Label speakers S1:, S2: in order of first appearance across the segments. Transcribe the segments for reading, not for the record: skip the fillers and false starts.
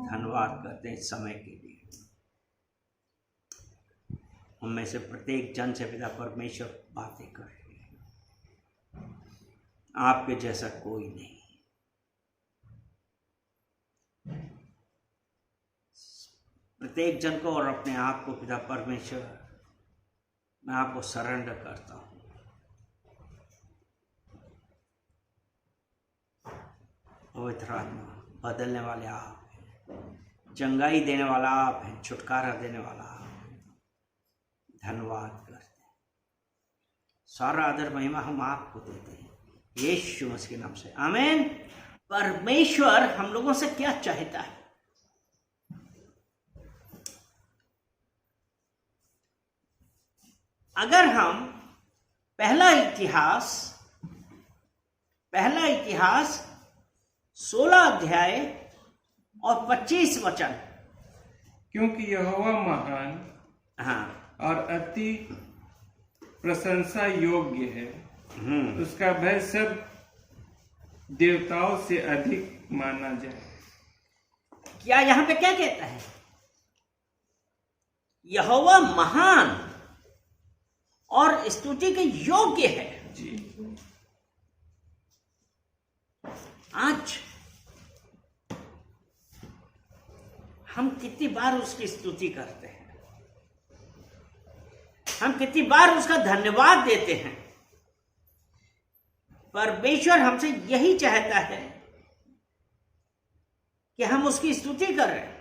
S1: धन्यवाद करते हैं इस समय के लिए। उनमें से प्रत्येक जन से पिता परमेश्वर बातें कर रहे हैं, आपके जैसा कोई नहीं। प्रत्येक जन को और अपने आप को पिता परमेश्वर मैं आपको सरेंडर करता हूँ। पवित्र आत्मा, बदलने वाले आप हैं, चंगाई देने वाला आप हैं, छुटकारा देने वाला आप हैं। धन्यवाद करते हैं, सारा आदर महिमा हम आपको देते हैं यीशु मसीह के नाम से, आमीन। परमेश्वर हम लोगों से क्या चाहता है? अगर हम पहला इतिहास 16 अध्याय और 25 वचन,
S2: क्योंकि यहोवा महान और अति प्रशंसा योग्य है, उसका भय सब देवताओं से अधिक माना जाए।
S1: क्या यहां पे क्या कहता है? यहोवा महान और स्तुति के योग्य है
S2: जी।
S1: आज हम कितनी बार उसकी स्तुति करते हैं, हम कितनी बार उसका धन्यवाद देते हैं। परमेश्वर हमसे यही चाहता है कि हम उसकी स्तुति करें।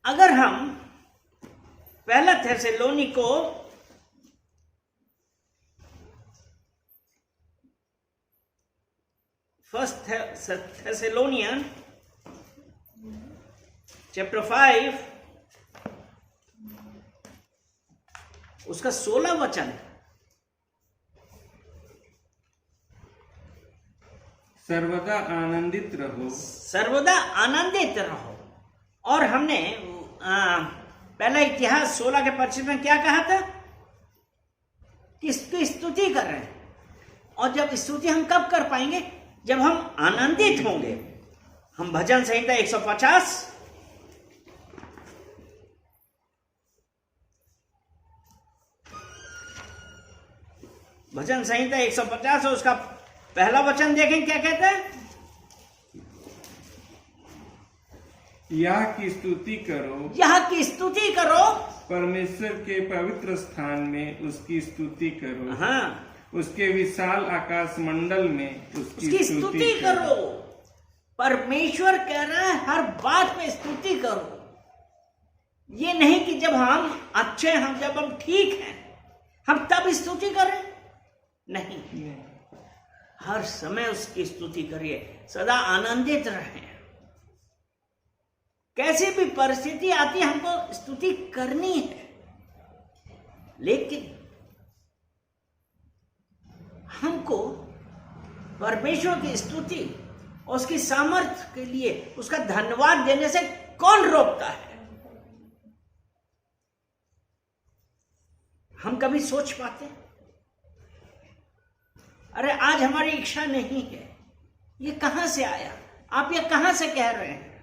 S1: अगर हम पहला थिस्सलुनीको 1 Thessalonians chapter 5 उसका 16 वचन,
S2: सर्वदा आनंदित रहो,
S1: सर्वदा आनंदित रहो। और हमने पहला इतिहास 16 के 25 में क्या कहा था? किसकी स्तुति कर रहे हैं। और जब स्तुति हम कब कर पाएंगे? जब हम आनंदित होंगे। हम भजन संहिता 150 भजन संहिता 150 और उसका पहला वचन देखें क्या कहता है?
S2: यह की स्तुति करो,
S1: यह की स्तुति करो,
S2: परमेश्वर के पवित्र स्थान में उसकी स्तुति करो।
S1: हाँ,
S2: उसके विशाल आकाश मंडल में
S1: उसकी स्तुति करो। परमेश्वर कह रहा है हर बात में स्तुति करो। ये नहीं कि जब हम अच्छे हैं, जब हम ठीक हैं, हम तब स्तुति करें, नहीं, हर समय उसकी स्तुति करिए, सदा आनंदित रहें। कैसी भी परिस्थिति आती है हमको स्तुति करनी है, लेकिन हमको परमेश्वर की स्तुति और उसकी सामर्थ्य के लिए उसका धन्यवाद देने से कौन रोकता है? हम कभी सोच पाते? अरे आज हमारी इच्छा नहीं है, ये कहां से आया? आप ये कहां से कह रहे हैं?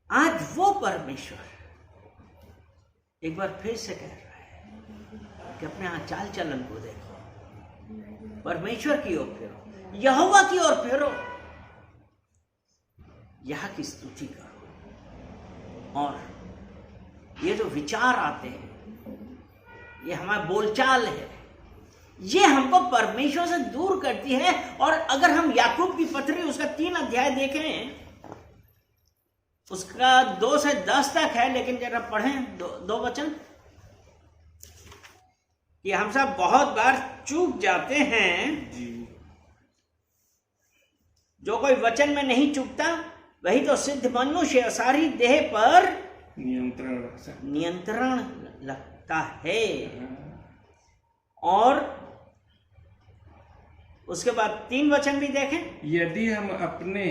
S1: आज वो परमेश्वर एक बार फिर से कह रहा है कि अपने चाल चलन को देखो, परमेश्वर की ओर फिरो, यहोवा की ओर फिरो, यह की स्तुति करो। और ये जो विचार आते हैं, ये हमारा बोलचाल है, ये हमको परमेश्वर से दूर करती है। और अगर हम याकूब की पत्री उसका 3 अध्याय देखें, उसका 2 से 10 तक है, लेकिन जरा पढ़ें 2 वचन, कि हम सब बहुत बार चूक जाते हैं
S2: जी।
S1: जो कोई वचन में नहीं चूकता वही तो सिद्ध मनुष्य सारी देह पर नियंत्रण लगता है। और उसके बाद 3 वचन भी देखें।
S2: यदि हम अपने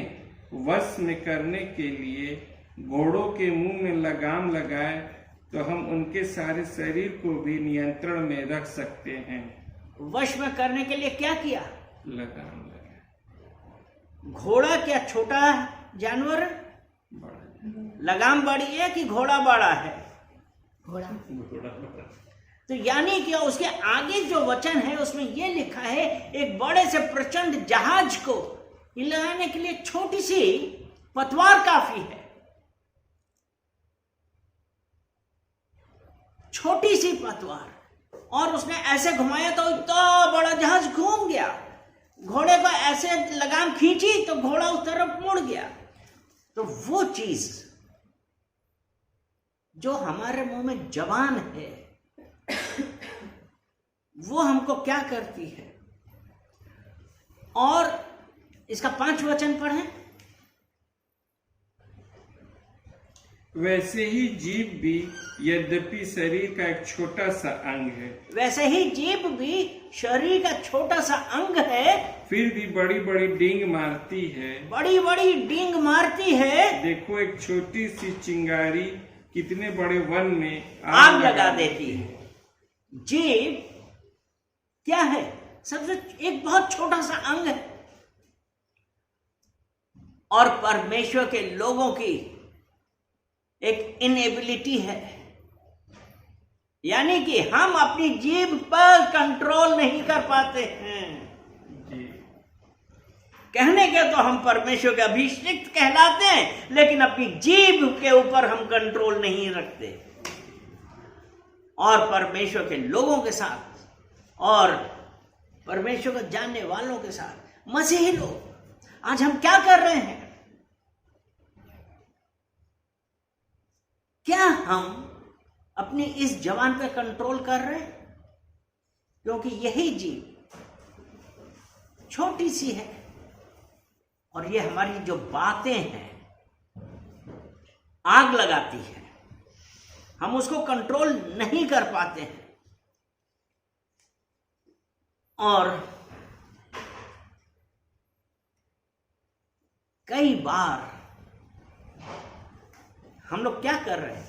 S2: वश में करने के लिए घोड़ों के मुंह में लगाम लगाए तो हम उनके सारे शरीर को भी नियंत्रण में रख सकते हैं।
S1: वश में करने के लिए क्या किया?
S2: लगाम लगा।
S1: घोड़ा क्या छोटा जानवर? लगाम बड़ी है कि घोड़ा बड़ा है?
S3: घोड़ा।
S1: तो यानी कि उसके आगे जो वचन है उसमें यह लिखा है, एक बड़े से प्रचंड जहाज को हिलाने के लिए छोटी सी पतवार काफी है। छोटी सी पतवार, और उसने ऐसे घुमाया तो इतना बड़ा जहाज घूम गया। घोड़े को ऐसे लगाम खींची तो घोड़ा उस तरफ मुड़ गया। तो वो चीज जो हमारे मुंह में जबान है वो हमको क्या करती है? और इसका 5 वचन पढ़ें।
S2: वैसे ही जीभ भी यद्यपि शरीर का एक छोटा सा अंग है,
S1: वैसे ही जीभ भी शरीर का छोटा सा अंग है,
S2: फिर भी बड़ी बड़ी डींग मारती है।
S1: बड़ी बड़ी डींग मारती है।
S2: देखो एक छोटी सी चिंगारी कितने बड़े वन में
S1: आग लगा देती है। जीभ क्या है? सबसे एक बहुत छोटा सा अंग है, और परमेश्वर के लोगों की एक इनएबिलिटी है, यानी कि हम अपनी जीभ पर कंट्रोल नहीं कर पाते हैं।
S2: जी।
S1: कहने के तो हम परमेश्वर के अभिषिक्त कहलाते हैं, लेकिन अपनी जीभ के ऊपर हम कंट्रोल नहीं रखते। और परमेश्वर के लोगों के साथ और परमेश्वर को जानने वालों के साथ, मसीही लोग, आज हम क्या कर रहे हैं? क्या हम अपनी इस जबान पर कंट्रोल कर रहे हैं? क्योंकि यही जीभ छोटी सी है, और ये हमारी जो बातें हैं आग लगाती है। हम उसको कंट्रोल नहीं कर पाते हैं, और कई बार हम लोग क्या कर रहे हैं?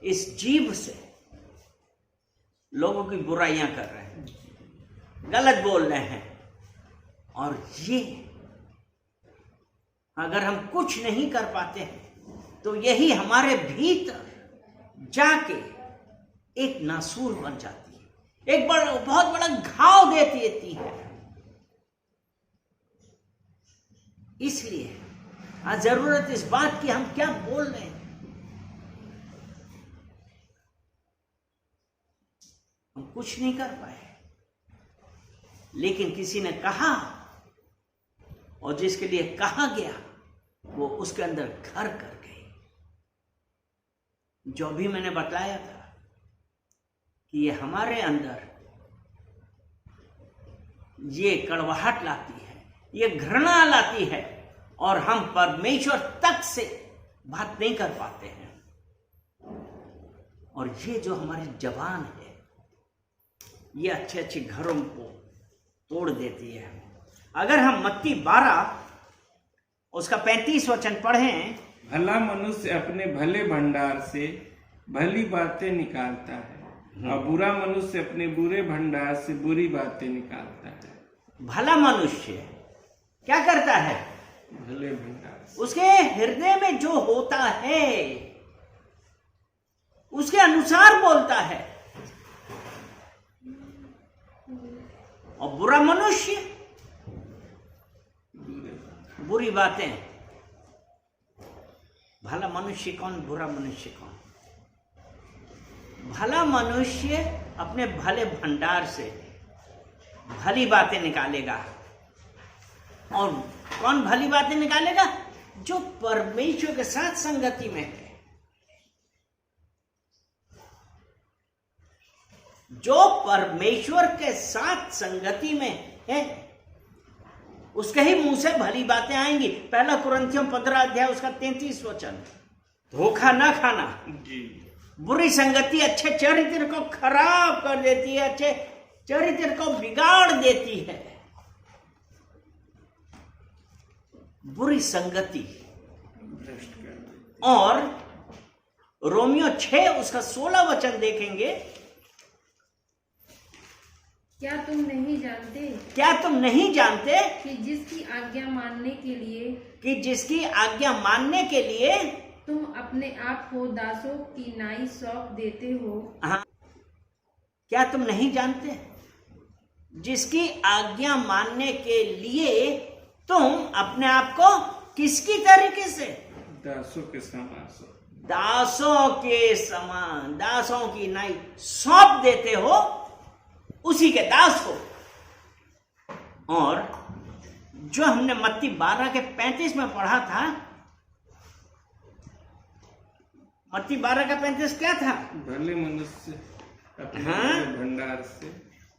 S1: इस जीभ से लोगों की बुराइयां कर रहे हैं, गलत बोल रहे हैं, और ये अगर हम कुछ नहीं कर पाते हैं तो यही हमारे भीतर जाके एक नासूर बन जाती है, एक बहुत बड़ा घाव देती है। इसलिए आज जरूरत इस बात की, हम क्या बोल रहे हैं। हम कुछ नहीं कर पाए, लेकिन किसी ने कहा, और जिसके लिए कहा गया वो उसके अंदर घर कर गई। जो भी मैंने बतलाया था कि ये हमारे अंदर ये कड़वाहट लाती है, ये घृणा लाती है, और हम परमेश्वर तक से बात नहीं कर पाते हैं। और ये जो हमारी जबान है ये अच्छे अच्छे घरों को तोड़ देती है। अगर हम मत्ती 12 उसका 35 वचन पढ़ें।
S2: भला मनुष्य अपने भले भंडार से भली बातें निकालता है, और बुरा मनुष्य अपने बुरे भंडार से बुरी बातें निकालता है।
S1: भला मनुष्य क्या करता है?
S2: भले भंडार से।
S1: उसके हृदय में जो होता है उसके अनुसार बोलता है, और बुरा मनुष्य बुरी बातें। भला मनुष्य कौन, बुरा मनुष्य कौन? भला मनुष्य अपने भले भंडार से भली बातें निकालेगा। और कौन भली बातें निकालेगा? जो परमेश्वर के साथ संगति में है, जो परमेश्वर के साथ संगति में है, उसके ही मुंह से भली बातें आएंगी। 1 कुरिन्थियों 15 अध्याय उसका 33 वचन। धोखा न खाना।
S2: जी।
S1: बुरी संगति अच्छे चरित्र को खराब कर देती है, अच्छे चरित्र को बिगाड़ देती है। बुरी संगति। और रोमियो 6 उसका 16 वचन देखेंगे।
S3: क्या तुम नहीं जानते
S1: क्या तुम नहीं जानते
S3: कि जिसकी आज्ञा मानने के लिए
S1: कि जिसकी आज्ञा मानने के लिए
S3: तुम अपने आप को दासों की नाई सौंप देते हो।
S1: हाँ, क्या तुम नहीं जानते जिसकी आज्ञा मानने के लिए तुम अपने आप को किसकी तरीके से?
S2: दासों के समान
S1: दासों के समान, दासों की नाई सौंप देते हो, उसी के दास हो। और जो हमने मत्ती 12 के 35 में पढ़ा था, मत्ती 12 का 35 क्या था?
S2: भले मनुष्य अपने
S1: हाँ?
S2: भंडार से,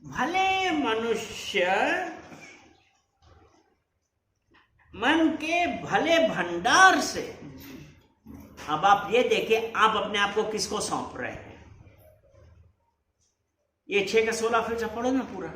S1: भले मनुष्य मन के भले भंडार से। अब आप ये देखिए, आप अपने आप को किसको सौंप रहे हैं? ये 6 का 16 फिर से पढ़ो ना पूरा,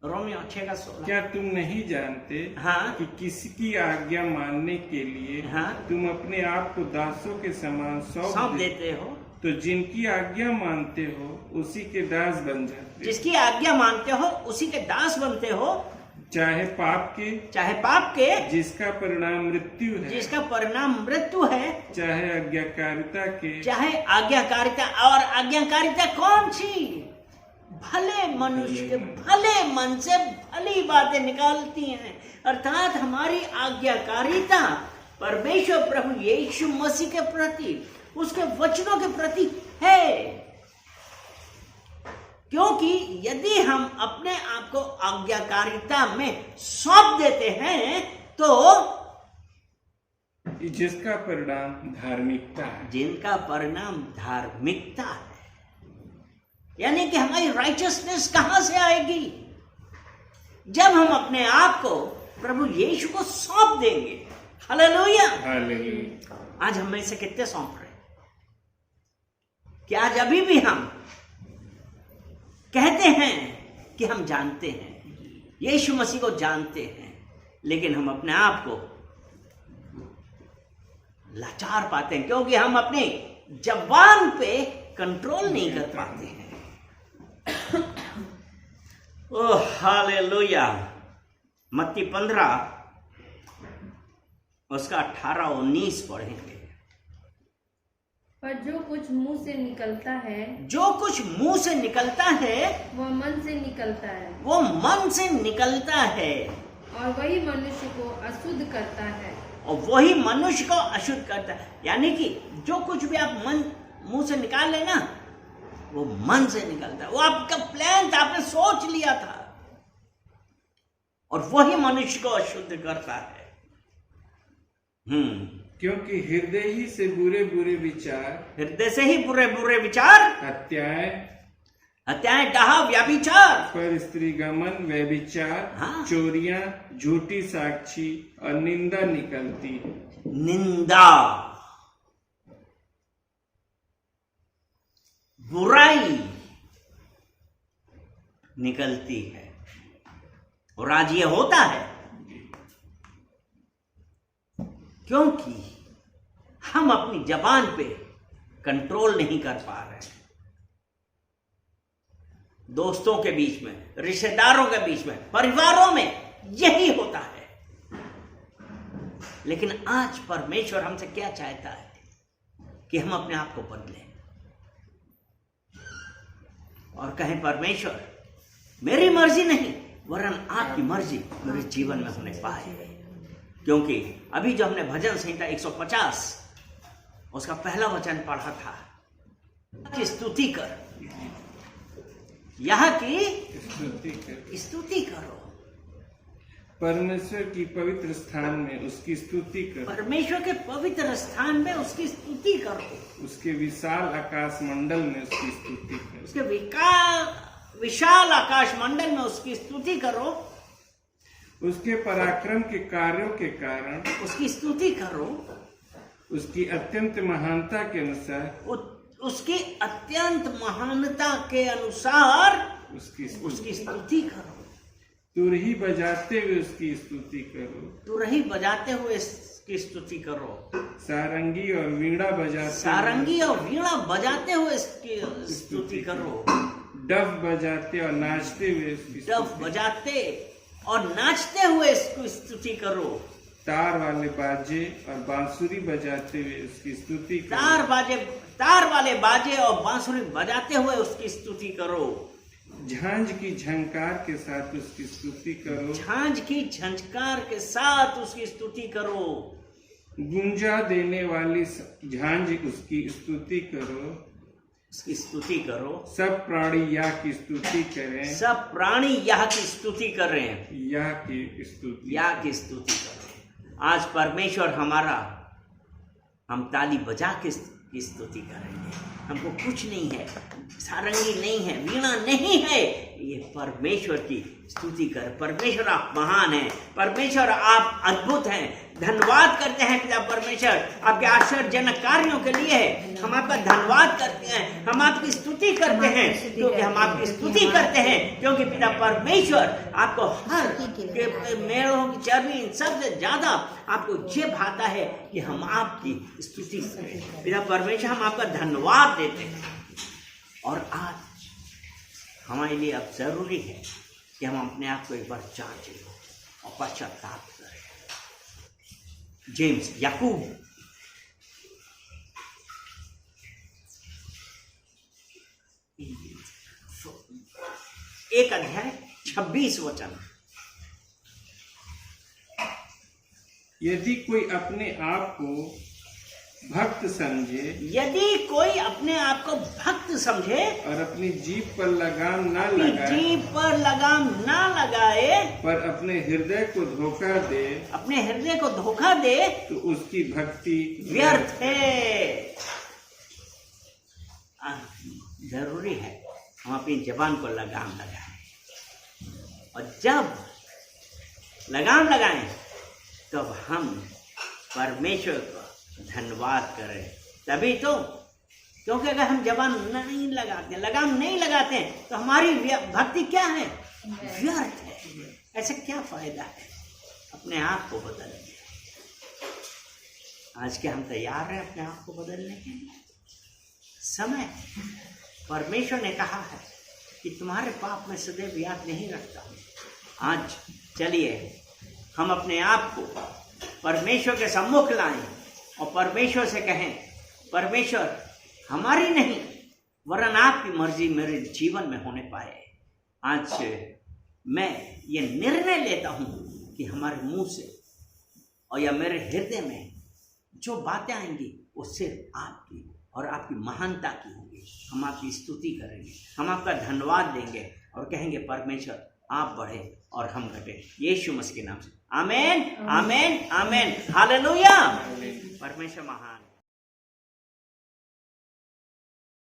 S1: रोमियो 6 का 16।
S2: क्या तुम नहीं जानते
S1: हाँ?
S2: कि किसकी आज्ञा मानने के लिए
S1: हाँ?
S2: तुम अपने आप को दासों के समान
S1: सौंप
S2: सौंप
S1: देते हो?
S2: तो जिनकी आज्ञा मानते हो उसी के दास बन जाते,
S1: जिसकी आज्ञा मानते हो उसी के दास बनते हो,
S2: चाहे पाप के,
S1: चाहे पाप के,
S2: जिसका परिणाम मृत्यु है,
S1: जिसका परिणाम मृत्यु है,
S2: चाहे आज्ञाकारिता के,
S1: चाहे आज्ञाकारिता। और आज्ञाकारिता कौन सी? भले मनुष्य के भले मन से भली बातें निकालती हैं। अर्थात हमारी आज्ञाकारिता परमेश्वर प्रभु यीशु मसीह के प्रति, उसके वचनों के प्रति है। क्योंकि यदि हम अपने आप को आज्ञाकारिता में सौंप देते हैं तो
S2: जिसका परिणाम धार्मिकता है,
S1: जिनका परिणाम धार्मिकता है, यानी कि हमारी राइचियसनेस कहां से आएगी? जब हम अपने आप को प्रभु यीशु को सौंप देंगे। हालेलुया।
S2: हालेलुया।
S1: आज हम में से कितने सौंप रहे? क्या आज अभी भी हम कहते हैं कि हम जानते हैं, यीशु मसीह को जानते हैं, लेकिन हम अपने आप को लाचार पाते हैं क्योंकि हम अपने जबान पे कंट्रोल नहीं कर पाते हैं। Oh hallelujah. मत्ती 15 उसका 18-19 पढ़ेंगे।
S3: पर जो कुछ मुंह से निकलता है,
S1: जो कुछ मुंह से निकलता है
S3: वह मन से निकलता है,
S1: वो मन से निकलता है,
S3: और वही मनुष्य को अशुद्ध करता है।
S1: और वही मनुष्य को अशुद्ध करता है। यानी कि जो कुछ भी आप मन मुंह से निकाल लेना, वो मन से निकलता है। वो आपका प्लान था, आपने सोच लिया था, और वही मनुष्य को अशुद्ध करता है।
S2: क्योंकि हृदय ही से बुरे बुरे विचार,
S1: हृदय से ही बुरे बुरे विचार, हत्याएं, डाहा, व्याभिचार,
S2: पर स्त्री गमन, व्यभिचार,
S1: हाँ?
S2: चोरियां, झूठी साक्षी और निंदा निकलती है।
S1: निंदा, बुराई निकलती है। और आज ये होता है क्योंकि हम अपनी जबान पे कंट्रोल नहीं कर पा रहे। दोस्तों के बीच में, रिश्तेदारों के बीच में, परिवारों में यही होता है। लेकिन आज परमेश्वर हमसे क्या चाहता है कि हम अपने आप को बदलें और कहें, परमेश्वर मेरी मर्जी नहीं वरन आपकी मर्जी मेरे जीवन में होने पाए। क्योंकि अभी जो हमने भजन संहिता 150 उसका पहला वचन पढ़ा था कि स्तुति कर, यहाँ की स्तुति करो,
S2: परमेश्वर की पवित्र स्थान में उसकी स्तुति करो,
S1: परमेश्वर के पवित्र स्थान में उसकी स्तुति करो,
S2: उसके विशाल आकाश मंडल में उसकी स्तुति करो,
S1: उसके विशाल आकाश मंडल में उसकी स्तुति करो,
S2: उसके पराक्रम के कार्यों के कारण
S1: उसकी स्तुति करो,
S2: उसकी अत्यंत महानता के अनुसार
S1: उसकी अत्यंत महानता के अनुसार
S2: उसकी
S1: स्तुति करो,
S2: तुरही बजाते हुए उसकी स्तुति करो,
S1: तुरही बजाते हुए उसकी स्तुति करो।
S2: सारंगी और वीणा बजाते
S1: सारंगी और वीणा बजाते हुए इसकी स्तुति करो।
S2: डफ बजाते और नाचते हुए उसकी
S1: डफ बजाते और नाचते हुए इसको स्तुति करो।
S2: तार वाले बाजे और बांसुरी बजाते हुए उसकी स्तुति करो।
S1: तार वाले बाजे और बांसुरी बजाते हुए उसकी स्तुति करो।
S2: झांझ की झंकार के साथ उसकी स्तुति करो।
S1: झांझ की झंझकार के साथ उसकी स्तुति करो।
S2: गुंजा देने वाली झांझ उसकी स्तुति करो।
S1: उसकी स्तुति करो।
S2: सब प्राणी या की स्तुति करें।
S1: सब प्राणी यह की स्तुति कर रहे हैं।
S2: या की स्तुति
S1: करो। आज परमेश्वर हमारा, हम ताली बजा के स्तुति करेंगे। हमको कुछ नहीं है, सारंगी नहीं है, वीणा नहीं है, ये परमेश्वर की स्तुति कर। परमेश्वर आप महान हैं, परमेश्वर आप अद्भुत हैं। धन्यवाद करते हैं पिता परमेश्वर आपके आश्चर्यजनक कार्यों के लिए। हम आपका धन्यवाद करते हैं, हम आपकी स्तुति करते हैं, क्योंकि हम आपकी स्तुति करते हैं, क्योंकि पिता परमेश्वर आपको हर मेढ़ों की चर्बी सबसे ज्यादा आपको ये भाता है कि हम आपकी स्तुति करें। पिता परमेश्वर हम आपका धन्यवाद देते हैं। और आज हमारे लिए अब जरूरी है कि हम अपने आप को एक बार जांचें और पश्चाताप करें। जेम्स याकूब एक अध्याय 26 वचन।
S2: यदि कोई अपने आप को भक्त समझे,
S1: यदि कोई अपने आप को भक्त समझे
S2: और अपनी जीभ पर लगाम ना लगाए,
S1: जीभ पर लगाम ना लगाए,
S2: पर अपने हृदय को धोखा दे,
S1: अपने हृदय को धोखा दे,
S2: तो उसकी भक्ति
S1: व्यर्थ है। जरूरी है हम अपनी जबान को लगाम लगाएं, और जब लगाम लगाएं तब हम परमेश्वर को धन्यवाद करें। तभी तो, क्योंकि अगर हम जबान नहीं लगाते, लगाम नहीं लगाते तो हमारी भक्ति क्या है? व्यर्थ है। ऐसे क्या फायदा है अपने आप को बदलने? आज के हम तैयार हैं अपने आप को बदलने के लिए? समय, परमेश्वर ने कहा है कि तुम्हारे पाप में सदैव याद नहीं रखता हूं। आज चलिए हम अपने आप को परमेश्वर के सम्मुख लाएं और परमेश्वर से कहें, परमेश्वर हमारी नहीं वरन आपकी मर्जी मेरे जीवन में होने पाए। आज मैं ये निर्णय लेता हूं कि हमारे मुंह से और या मेरे हृदय में जो बातें आएंगी वो सिर्फ आपकी और आपकी महानता की होगी। हम आपकी स्तुति करेंगे, हम आपका धन्यवाद देंगे और कहेंगे परमेश्वर आप बढ़े और हम घटे। यीशु मसीह के नाम से आमेन, आमेन, आमेन। हालेलुया। परमेश्वर महान।